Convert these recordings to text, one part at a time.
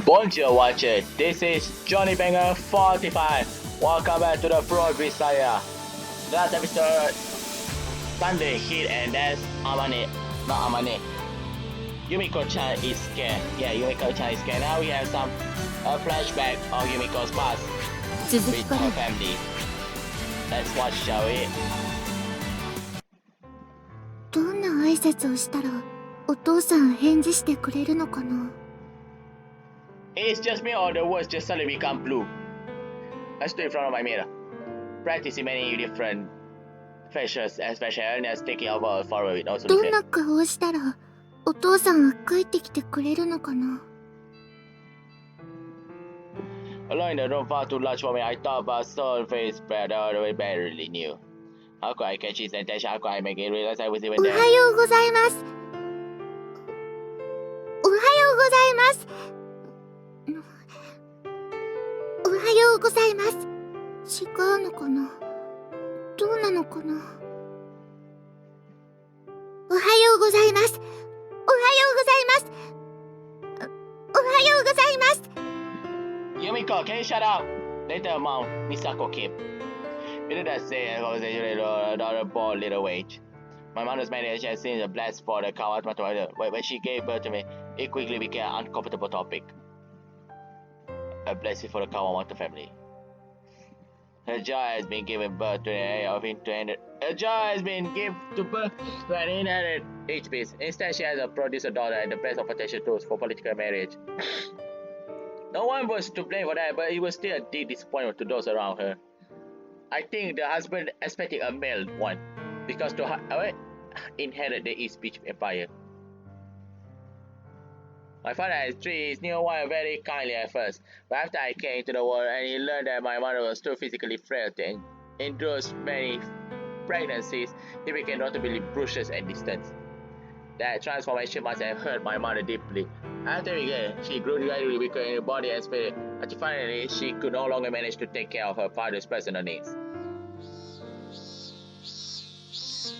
Bonjour watcher, this is Johnny Banger 45. Welcome back to the Pro Grisaia. Last episode, Sunday hit and that's Amane, not Amane. Yumiko-Chan is scared. Yeah, Yumiko-Chan is scared. Now we have some flashback of Yumiko's past with her family. Let's watch, shall we? どんな挨拶をしたらお父さん返事してくれるのかな。 It's just me or the words just suddenly become blue. I stood in front of my mirror, practicing many different facials, especially as taking over forward with no どん solution. な顔をしたらお父さんは帰ってきてくれるのかな。 Alone in the room far too large for me, I thought about soul face, but I barely knew. How could I catch his attention? How could I make it realize I was even お there? はようございます。おはようございます。おはようございます。違うのかな。どうなのかな。おはようございます。おはようございます。おはようございます。 Yumiko, can you shut up? Later, Mom, Misako came. We did not say a conversation another bored little wage. My mother's marriage had seen a blast for the cow when she gave birth to me. It quickly became an uncomfortable topic. A blessing for the Kawamata family. Her joy has been given birth to an area of inherited. Her joy has been given to birth to an inherited HP. Instead, she has a producer daughter and the best of potential tools for political marriage. No one was to blame for that, but it was still a deep disappointment to those around her. I think the husband expected a male one, because to inherit the East Beach Empire. My father had three knew one very kindly at first, but after I came into the world and he learned that my mother was too physically frail to endure many pregnancies, he became notably brutish and distant. That transformation must have hurt my mother deeply. After she grew gradually weaker in her body and spirit, until finally she could no longer manage to take care of her father's personal needs.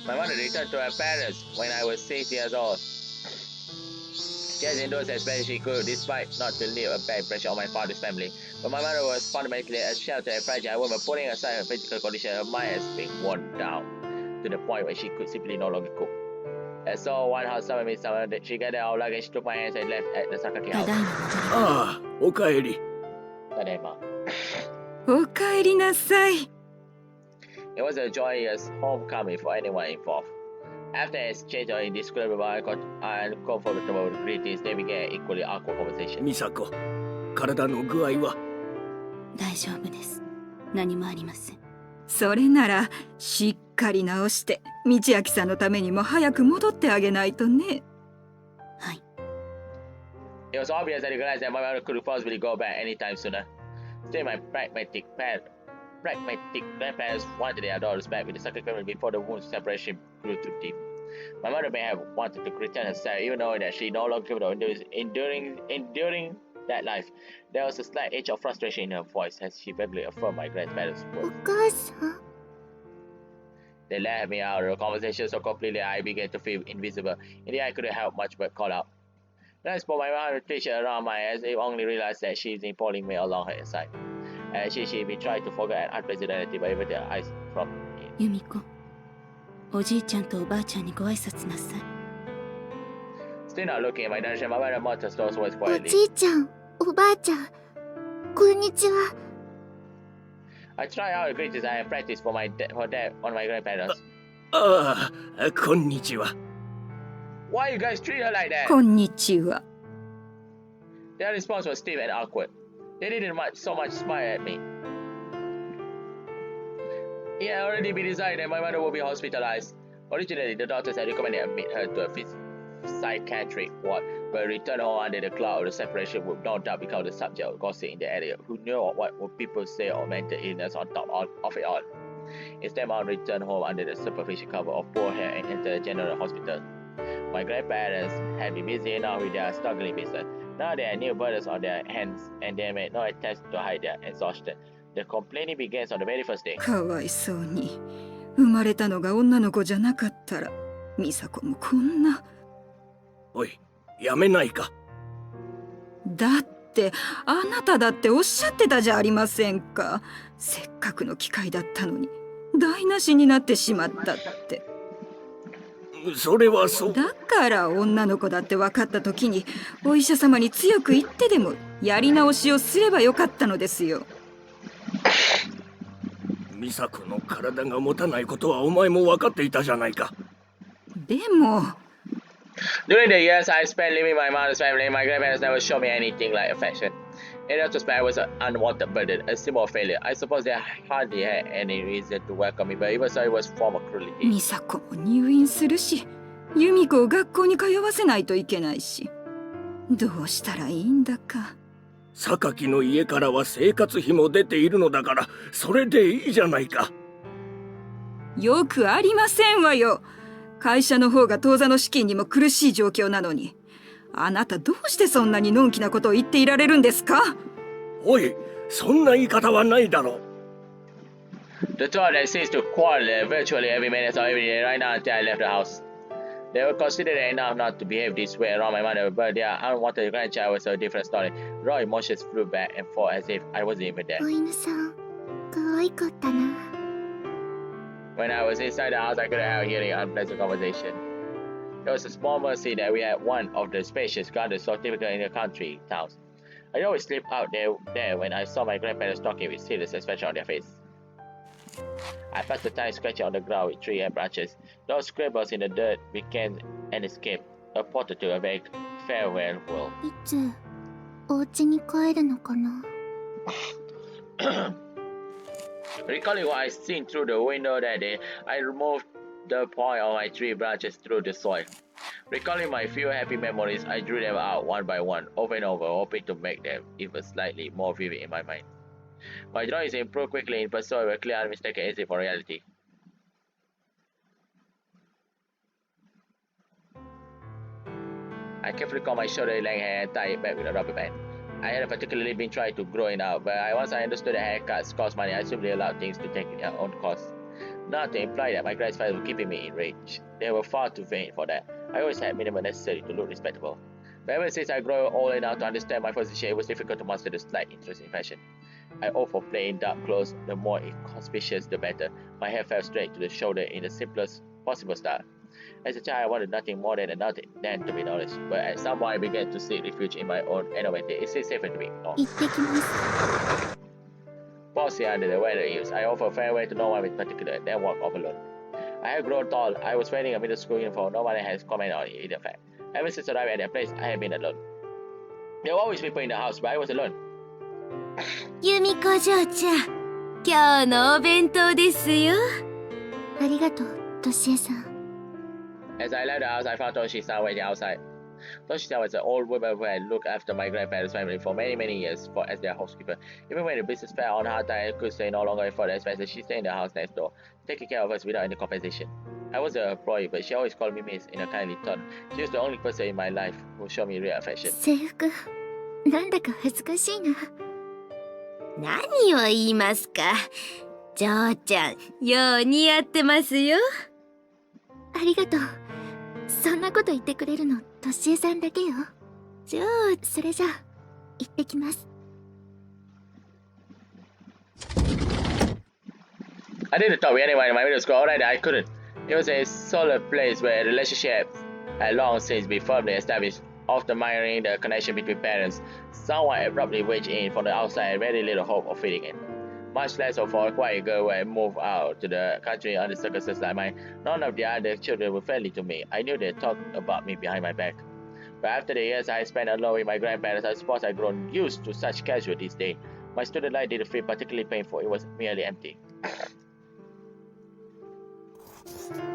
My mother returned to her parents when I was 6 years old. She has endured as best as she could, despite not to leave a bad impression on my father's family. But my mother was fundamentally a sheltered and fragile woman. Putting aside her physical condition, her mind has been worn down to the point where she could simply no longer cook. I saw one house summer midsummer that she gathered our luggage, took my hands and left at the Sakaki house. ああ、おかえり。Tadema. おかえりなさい。 It was a joyous homecoming for anyone involved. After an exchange of indescribable and uncomfortable greetings, they began an equally awkward conversation. 美佐子、体の具合は。大丈夫です。何もありません。それならしっかり直して道明さんのためにも早く戻ってあげないとね。はい。 It was obvious that he realized that my mother could possibly go back anytime sooner. Still, my pragmatic grandparents wanted their daughters back with the second family before the wound separation grew too deep. My mother may have wanted to return herself, even knowing that she no longer capable of enduring that life. There was a slight edge of frustration in her voice as she vaguely affirmed my grandparents' お words. 母さん。 They left me out of the conversation so completely I began to feel invisible. In the end, I couldn't help much but call out. Then I spoke my mother teacher around my eyes, I only realized that she is pulling me along her side. And she been trying to forget an unprecedented behavior their eyes from me. 由美子、おじいちゃんとおばあちゃんにご挨拶なさい。 Still not looking in my direction, my mother muttered those words お quietly. じいちゃん、おばあちゃん、こんにちは。 I tried out the greetings I had practiced for that on my grandparents. ああ、こんにちは。Why you guys treat her like that? こんにちは。 Their response was stiff and awkward. They didn't so much smile at me. It had already been decided that my mother would be hospitalized. Originally, the doctors had recommended admit her to a psychiatric ward, but return home under the cloud of the separation would no doubt become the subject of gossip in the area. Who knew what would people say or mental illness on top of it all? Instead, Mom returned home under the superficial cover of poor hair and entered a general hospital. My grandparents had been busy enough with their struggling business. Now they had new burdens on their hands, and they made no attempt to hide their exhaustion. The complaining begins on the very first day. かわいそうに。生まれたのが女の子じゃなかったら、美佐子もこんな。おい、やめないか。だってあなただっておっしゃってたじゃありませんか。せっかくの機会だったのに台無しになってしまったって。それはそう。だから女の子だって分かった時にお医者様に強く言ってでもやり直しをすればよかったのですよ。美佐子の体が持たないことはお前も分かっていたじゃないか。でも During the years I spent living my mother's family, my grandparents never showed me anything like affection. In retrospect, I was an unwanted burden, a symbol of failure. I suppose they hardly had any reason to welcome me, but even so, it was a form of cruelty. 美佐子も入院するし、由美子を学校に通わせないといけないし、どうしたらいいんだか。榊の家からは生活費も出ているのだから、それでいいじゃないか。よくありませんわよ。会社の方が当座の資金にも苦しい状況なのに、あなたどうしてそんなにのんきなことを言っていられるんですか。おい、そんな言い方はないだろう。The two of them ceased to quarrel virtually every minute of every day right now until I left the house. They were considerate enough not to behave this way around my mother, but their unwanted grandchild was a different story. Raw emotions flew back and forth as if I wasn't even there. お犬さん、可愛かったな。When I was inside the house, I couldn't help hearing unpleasant conversation. It was a small mercy that we had one of the spacious gardens so typical in the country towns. I always slip out there when I saw my grandparents talking with serious expression on their face. I passed the time scratching on the ground with trees and branches. Those scribbles in the dirt became an escape, a portal to a vague farewell world. いつお家に帰るのかな。Recalling what I seen through the window that day, I removed the point of my tree branches through the soil. Recalling my few happy memories, I drew them out one by one, over and over, hoping to make them even slightly more vivid in my mind. My drawings improved quickly in pursuit of a clear, unmistaken instinct for reality. I carefully combed my shoulder-length hair and tied it back with a rubber band. I hadn't particularly been trying to grow it out, but once I understood that haircuts cost money, I simply allowed things to take their own course. Not to imply that my grandfather was keeping me in range. They were far too vain for that. I always had minimum necessary to look respectable. But ever since I grew old enough to understand my position, it was difficult to master the slight interest in fashion. I opted for plain dark clothes, the more inconspicuous the better. My hair fell straight to the shoulder in the simplest possible style. As a child, I wanted nothing more than to be noticed, but at some point I began to seek refuge in my own anonymity. It seemed safer to be ignored. 行ってきます。 Pausing under the weather eaves, I offered farewell to no one in particular, then walked off alone. I had grown tall. I was wearing a middle school uniform. No one has commented on either fact. Ever since arriving at that place, I had been alone. There were always people in the house, but I was alone. 由美子嬢ちゃん、今日のお弁当ですよ。ありがとう、としえさん。 As I left the house, I found Toshi-san waiting outside. Toshi-san was an old woman who had looked after my grandparents' family for many years as their housekeeper. Even when the business fell on hard time and could stay no longer afford the expenses, she stayed in the house next door, taking care of us without any compensation. I was an employee, but she always called me Miss in a kindly tone. She was the only person in my life who showed me real affection. 制服、なんだか恥ずかしいな。何を言いますか。嬢ちゃん、よう似合ってますよ。ありがとう。そんなこと言ってくれるの、としえさんだけよ。じゃあ、それじゃあ、行ってきます。I didn't talk with anyone in my middle school. Alright, I couldn't. It was a solid place where relationships had long since been firmly established, often mirroring the connection between parents. Someone abruptly wedged in from the outside and very little hope of fitting in. Much less so for a quiet girl who had moved out to the country under circumstances like mine. None of the other children were friendly to me. I knew they talked about me behind my back. But after the years I spent alone with my grandparents, I suppose I'd grown used to such casual these days. My student life didn't feel particularly painful. It was merely empty.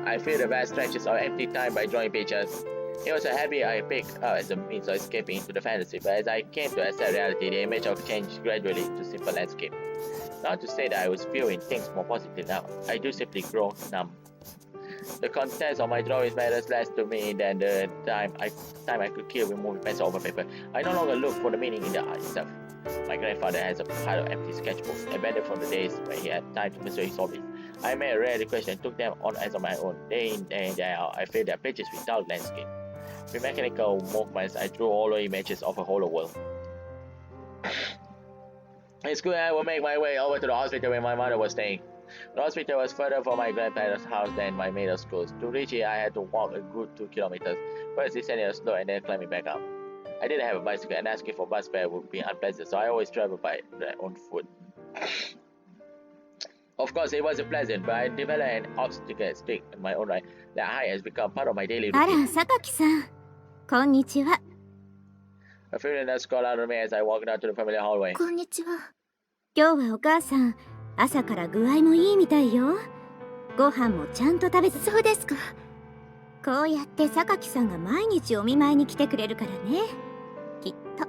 I filled the vast stretches of empty time by drawing pictures. It was a habit I picked up as a means of escaping into the fantasy, but as I came to accept reality, the image of changed gradually to simple landscape. Not to say that I was viewing things more positively now, I do simply grow numb. The contents of my drawings matters less to me than the time I could kill with moving pencil over paper. I no longer look for the meaning in the art itself. My grandfather has a pile of empty sketchbooks, abandoned from the days when he had time to pursue his hobbies. I made a rare request and took them on as on my own. Day in and day out, I filled their pages with dull landscape. With mechanical movements, I drew all the images of a whole world. In school, I would make my way over to the hospital where my mother was staying. The hospital was further from my grandparents' house than my middle school. To reach it, I had to walk a good 2 kilometers, first descending a slope and then climbing back up. I didn't have a bicycle, and asking for bus fare would be unpleasant, so I always traveled by on foot. Of course, it wasn't pleasant, but I developed an obstacle stick in my own right. That height has become part of my daily あら、 routine. 榊さん。こんにちは。 A few nurses called out to me as I walked out to the family hallway. こんにちは。今日はお母さん、朝から具合もいいみたいよ。ご飯もちゃんと食べて。そうですか。こうやって榊さんが毎日お見舞いに来てくれるからね。きっと。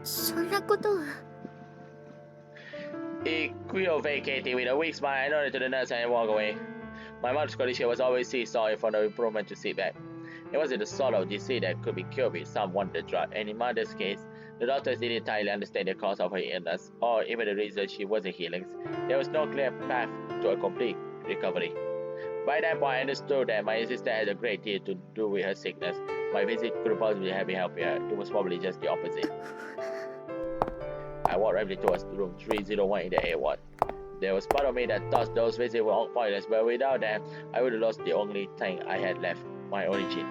そんなことは。Equio vacated with a weak smile. I nodded to the nurse and walked away. My mother's condition was always seesaw from the improvement to sit back. It wasn't the sort of disease that could be cured with some wonder drug, and in mother's case, the doctors didn't entirely understand the cause of her illness, or even the reason she wasn't healing. There was no clear path to a complete recovery. By that point, I understood that my sister had a great deal to do with her sickness. My visit could possibly have been helping her. It was probably just the opposite. I walked rapidly towards room 301 in the A ward. There was part of me that thought those visits were all pointless, but without them, I would have lost the only thing I had left, my origins.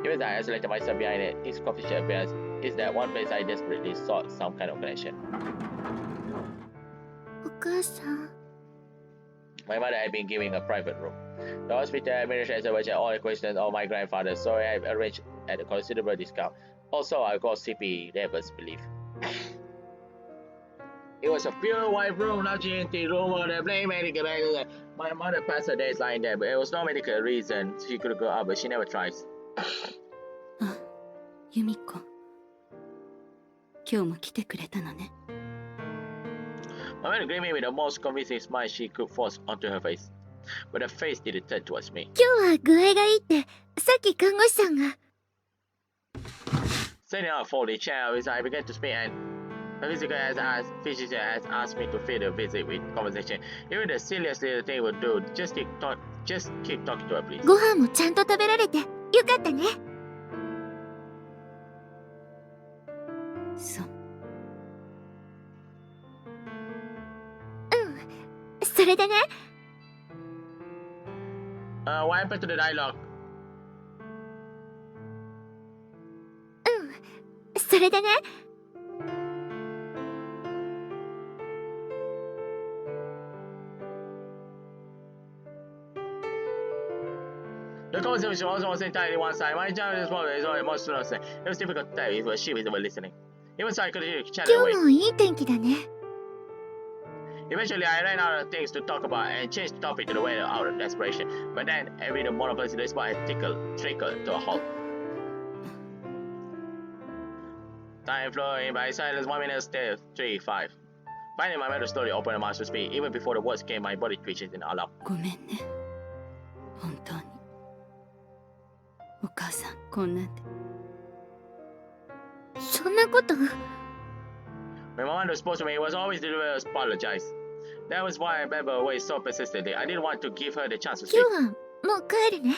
Even as I isolated myself behind it, its coffee shop appearance is that one place I desperately sought some kind of connection. お母さん。 My mother had been giving a private room. The hospital administrator was at all the questions of my grandfather, so I had arranged at a considerable discount. Also, I got CP neighbors belief. It was a pure white room, not GNT room or the plain medical bed. My mother passed her days lying there, but there was no medical reason she could go up, but she never tries. あ、由美子。今日も来てくれたのね。My mother greeted me with the most convincing smile she could force onto her face, but her face didn't turn towards me. 今日は具合がいいって、さっき看護師さんが。Sitting on a folding chair, as I began to speak, and my physician has asked me to fill the visit with conversation. Even the silliest little thing would do. Just keep talking to her, please. ご飯もちゃんと食べられてよかったね。そう。それでね。What happened to the dialogue? それでね。The conversation also was entirely one-sided. My job is always emotional. It was difficult to tell if she was listening. Even so, I could chat 今 away. 日もいい天気だね。 Eventually, I ran out of things to talk about and changed the topic to the weather out of desperation. But then, every monopolist in the spot had trickled to a halt. Time flowing by silence, 1 minute, 3, 5. Finally, my mother's slowly opened her mouth to speak. Even before the words came, my body twitched in alarm. ごめんね。本当に。お母さん、こんなんで。そんなこと。 When my mother spoke to me, it was always the way to apologize. That was why I remember always so persistently. I didn't want to give her the chance to 今 speak. 日はもう帰るね。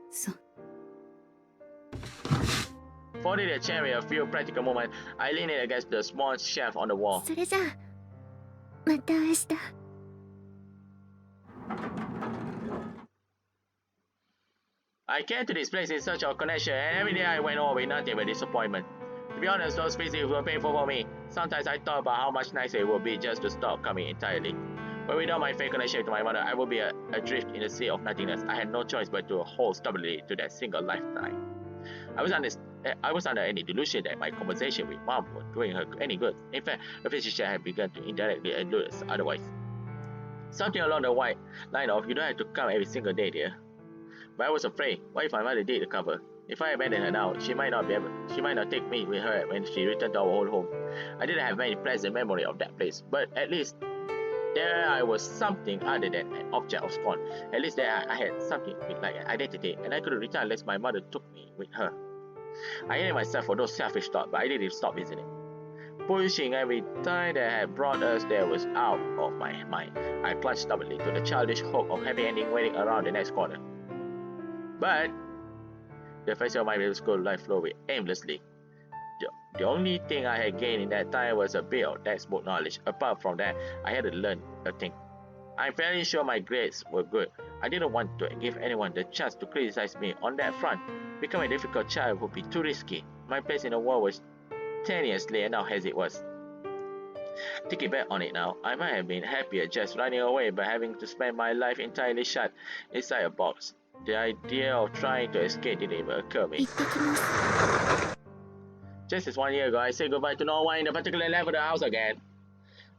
そう。 Folding the chair with a few practical moments, I leaned it against the small shelf on the wall. それじゃあまた明日。 I came to this place in search of connection, and every day I went home with nothing but disappointment. To be honest, those visits were painful for me. Sometimes I thought about how much nicer it would be just to stop coming entirely. But without my fake connection to my mother, I would be adrift in the sea of nothingness. I had no choice but to hold stubbornly to that single lifetime. I was under any delusion that my conversation with Mom was doing her any good. In fact, the physician had begun to indirectly allude us otherwise. Something along the white line of, "You don't have to come every single day, dear." But I was afraid. What if my mother did recover? If I abandoned her now, she might not take me with her when she returned to our old home. I didn't have many pleasant memory of that place, but at least there I was something other than an object of scorn. At least there I had something like an identity, and I couldn't return unless my mother took me with her. I hated myself for those selfish thoughts, but I didn't stop visiting. Pushing every tie that had brought us there was out of my mind. I clutched stubbornly to the childish hope of happy ending waiting around the next corner. But The first year of my middle school life flowed aimlessly. The only thing I had gained in that time was a bit of textbook knowledge. Apart from that, I hadn't learned a thing. I'm fairly sure my grades were good. I didn't want to give anyone the chance to criticize me on that front. Becoming a difficult child would be too risky. My place in the world was 10 years later now as it was. Thinking back on it now, I might have been happier just running away but having to spend my life entirely shut inside a box. The idea of trying to escape didn't even occur to me. Just as 1 year ago, I said goodbye to no one in the particular level of the house again.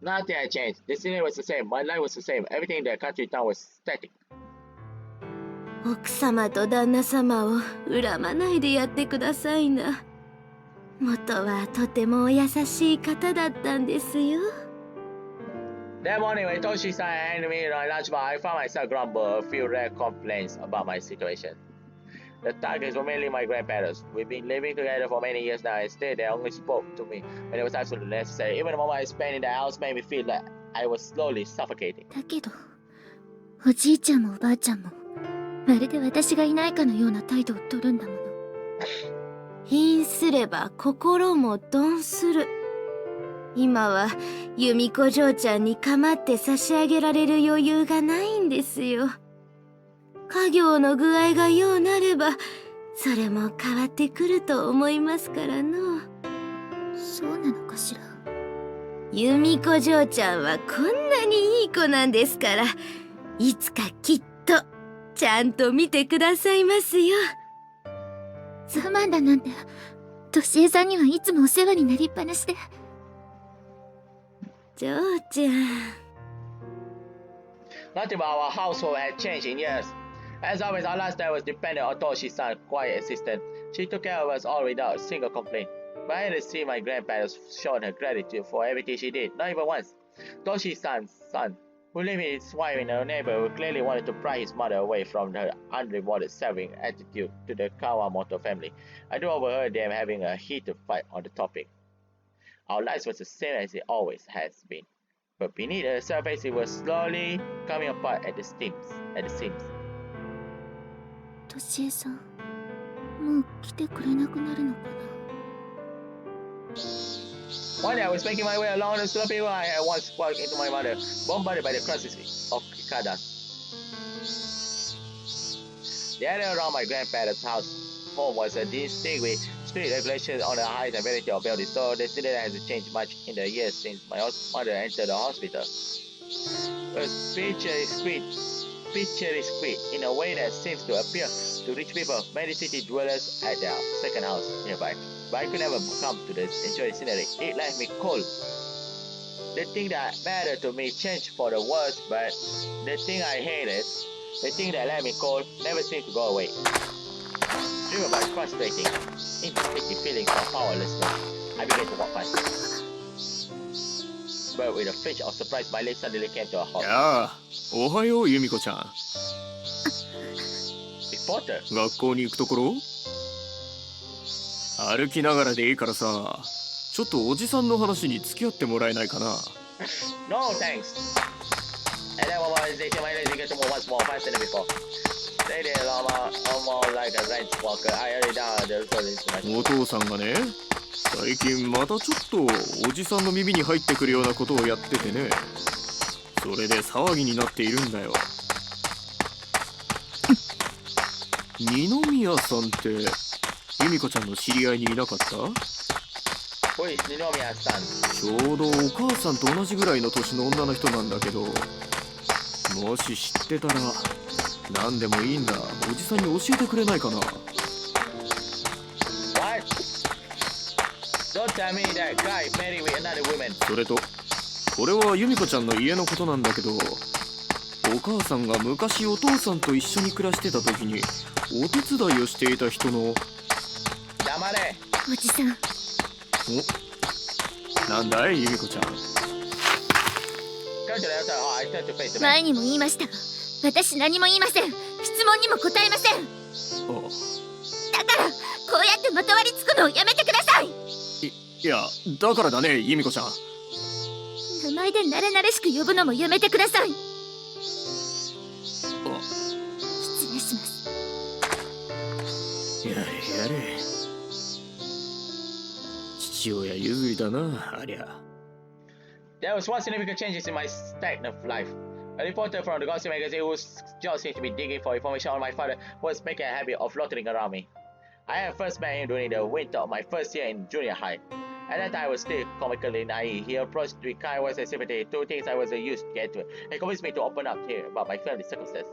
Nothing had changed. The scenery was the same. My life was the same. Everything in the country town was static. 奥様と旦那様を恨まないでやってくださいな。元はとてもお優しい方だったんですよ。That morning when Toshi-san handed me my lunch bar, I found myself grumble a few rare complaints about my situation. The targets were mainly my grandparents. We've been living together for many years now, and still they only spoke to me when it was absolutely necessary. Even the moment I spent in the house made me feel like I was slowly suffocating. だけど、おじいちゃんもおばあちゃんも、まるで私がいないかのような態度を取るんだもの。貧すれば心も鈍する。今は由美子嬢ちゃんに構って差し上げられる余裕がないんですよ。家業の具合がようなればそれも変わってくると思いますからの。そうなのかしら。由美子嬢ちゃんはこんなにいい子なんですから、いつかきっとちゃんと見てくださいますよ。そうなんだなんて、としえさんにはいつもお世話になりっぱなしで。嬢ちゃん。Nothing about our household had changed in years. As always, our lifestyle was dependent on Toshi-san's quiet assistant. She took care of us all without a single complaint. But I hadn't seen my grandparents show her gratitude for everything she did, not even once. Toshi-san's son, who lived with his wife in our neighborhood, clearly wanted to pry his mother away from her unrewarded serving attitude to the Kawamoto family. I do overheard them having a heated fight on the topic. Our lives was the same as it always has been. But beneath the surface, it was slowly coming apart at the seams. としえさん、もう来てくれなくなるのかな。One day I was making my way along the sloping road I had once walked into my mother, bombarded by the crosses of cicadas. The area around my grandparents' home was a distinguished strict regulations on the height and variety of buildings, so the city hasn't changed much in the years since my mother entered the hospital. It was picturesque in a way that seems to appear to rich people, many city dwellers at their second house nearby. But I could never come to enjoy the scenery. It left me cold. The thing that mattered to me changed for the worse, but the thing I hated, the thing that left me cold, never seemed to go away. Driven by frustrating, instinctive feelings of powerlessness, I began to walk past. But with a flash of surprise, my leg suddenly came to a halt. やあ、おはよう由美子ちゃん。Reporter? 学校に行くところ？歩きながらでいいからさ、ちょっとおじさんの話に付き合ってもらえないかな。No thanks. And then one day, my legs began to move once more faster than before. They did almost like a ranch walker. I hurried down the road. お父さんがね、最近またちょっとおじさんの耳に入ってくるようなことをやっててね、それで騒ぎになっているんだよ。二宮さんって由美子ちゃんの知り合いにいなかった？ちょうどお母さんと同じぐらいの年の女の人なんだけど、もし知ってたら何でもいいんだ、おじさんに教えてくれないかな。それとこれは由美子ちゃんの家のことなんだけど、お母さんが昔お父さんと一緒に暮らしてた時にお手伝いをしていた人の。黙れ。おじさん。お、なんだい由美子ちゃん。前にも言いました。私何も言いません。質問にも答えません。だからこうやってまとわりつくのをやめてください。いや、だからだね由美子ちゃん。名前で慣れ慣れしく呼ぶのもやめてください。失礼します。やれやれ。父親譲りだな、ありゃ。There was one significant change in my state of life. A reporter from the gossip magazine who just seemed to be digging for information on my father was making a habit of loitering around me. I had first met him during the winter of my first year in junior high. At that time, I was still comically naive. He approached with kind words and sympathy, two things I wasn't used to get to. He convinced me to open up to him about my family circumstances.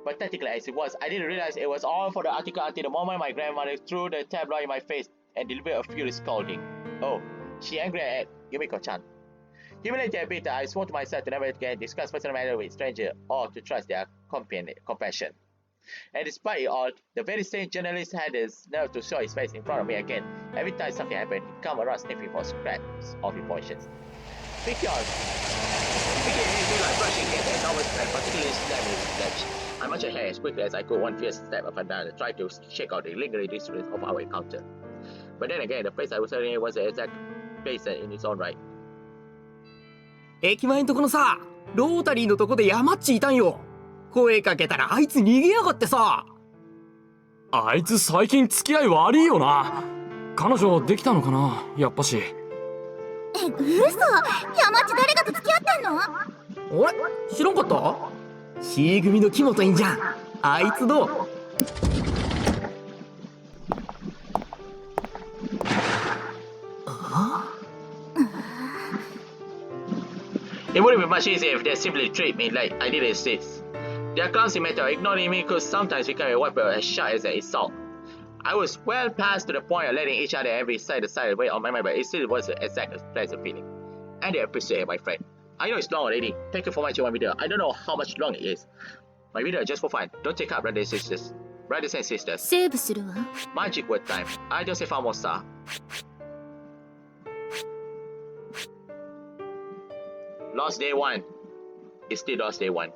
Pathetically as it was, I didn't realize it was all for the article until the moment my grandmother threw the tabloid in my face and delivered a furious scolding. Oh, she angry at Yumiko-Chan. Humiliated and bitter, I swore to myself to never again discuss personal matters with strangers or to trust their compassion. And despite it all, the very same journalist had the nerve to show his face in front of me again. Every time something happened, he'd come around sniffing for scraps of information. Speaking of, he do like brushing against the enormous and particularly slimy ledge. I munched ahead as quickly as I could, one fierce step up and down, and tried to shake out the lingering distress of our encounter. But then again, the place I was heading was the exact place in its own right. 駅前のとこのさ、ロータリーのとこでヤマッチいたんよ。声かけたらあいつ逃げやがってさ。あいつ最近付き合い悪いよな。彼女できたのかな、やっぱし。嘘、ヤマッチ誰かと付き合ってんの？あれ、知らんかった？ C 組の木本いんじゃん。あいつどう？ It would have been much easier if they simply treated me like I didn't exist. Their clumsy method of ignoring me could sometimes become a weapon as sharp as an insult. I was well past to the point of letting each other every side weight on my mind, but it still was an exact pleasant feeling. And I appreciate it, my friend. I know it's long already. Thank you for watching my video. I don't know how much long it is. My video is just for fun. Don't take up, brothers and sisters. Brothers and sisters. セーブするわ。 Magic word time. I don't say famosa. Lost day one. It's still lost day one.